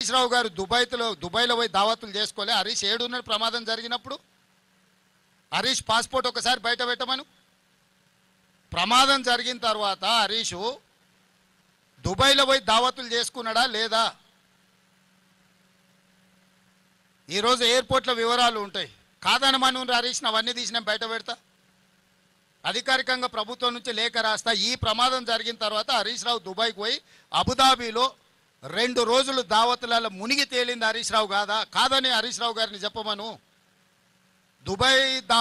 హరీష్ రావు గారు దుబాయ్లో పోయి దావతులు చేసుకోలే. హరీష్ ఏడున్న ప్రమాదం జరిగినప్పుడు హరీష్ పాస్పోర్ట్ ఒకసారి బయట పెట్టమను. ప్రమాదం జరిగిన తర్వాత హరీష్ దుబాయ్లో పోయి దావతులు చేసుకున్నాడా లేదా? ఈరోజు ఎయిర్పోర్ట్ల వివరాలు ఉంటాయి. కాదనమను హరీష్ని అవన్నీ తీసి బయట పెడతా. అధికారికంగా ప్రభుత్వం నుంచి లేఖ రాస్తా. ఈ ప్రమాదం జరిగిన తర్వాత హరీష్ రావు దుబాయ్కి పోయి అబుదాబిలో 2 రోజులు దావతులలో మునిగి తేలింది హరీష్ రావు కాదని హరీష్ రావు గారిని చెప్పమను.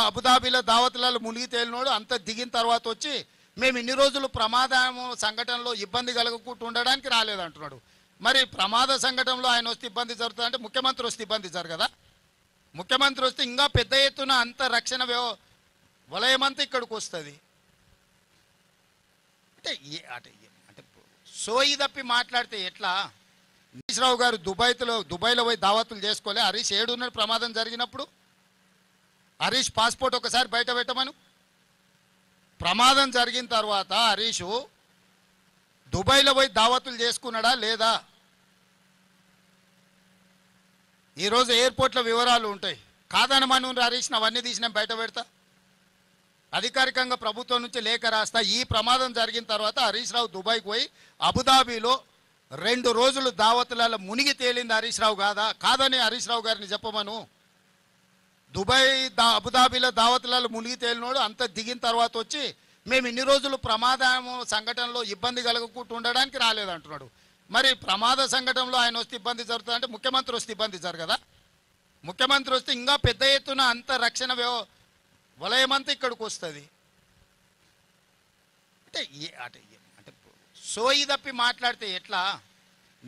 అబుదాబిలో దావతులలో మునిగి తేలినోడు అంత దిగిన తర్వాత వచ్చి మేము ఇన్ని రోజులు ప్రమాదం సంఘటనలో ఇబ్బంది కలగకుండా ఉండడానికి రాలేదంటున్నాడు. మరి ప్రమాద సంఘటనలో ఆయన వస్తే ఇబ్బంది జరుగుతుందంటే ముఖ్యమంత్రి వస్తే ఇబ్బంది జరగదా? ముఖ్యమంత్రి వస్తే ఇంకా పెద్ద ఎత్తున అంత రక్షణ వలయమంతా ఇక్కడికి వస్తుంది. అంటే సోయి తప్పి మాట్లాడితే ఎట్లా? హరీష్ రావు గారు దుబాయ్లో పోయి దావతులు చేసుకోలే. హరీష్ ఏడున్న ప్రమాదం జరిగినప్పుడు హరీష్ పాస్పోర్ట్ ఒకసారి బయట పెట్టమను. ప్రమాదం జరిగిన తర్వాత హరీష్ దుబాయ్లో పోయి దావతులు చేసుకున్నాడా లేదా? ఈరోజు ఎయిర్పోర్ట్ల వివరాలు ఉంటాయి. కాదనమను హరీష్ని అవన్నీ తీసి బయట పెడతా. అధికారికంగా ప్రభుత్వం నుంచి లేఖ రాస్తా. ఈ ప్రమాదం జరిగిన తర్వాత హరీష్ రావు దుబాయ్కి పోయి అబుదాబిలో 2 రోజులు దావతులలో మునిగి తేలింది హరీష్ రావు కాదని హరీష్ రావు గారిని చెప్పమను. అబుదాబిలో దావతులలో మునిగి తేలినోడు అంత దిగిన తర్వాత వచ్చి మేము ఇన్ని రోజులు ప్రమాదం సంఘటనలో ఇబ్బంది కలగకుండా ఉండడానికి రాలేదంటున్నాడు. మరి ప్రమాద సంఘటనలో ఆయన వస్తే ఇబ్బంది జరుగుతుందంటే ముఖ్యమంత్రి వస్తే ఇబ్బంది జరగదా? ముఖ్యమంత్రి వస్తే ఇంకా పెద్ద ఎత్తున అంత రక్షణ వలయమంతా ఇక్కడికి వస్తుంది. అంటే సోయి తప్పి మాట్లాడితే ఎట్లా?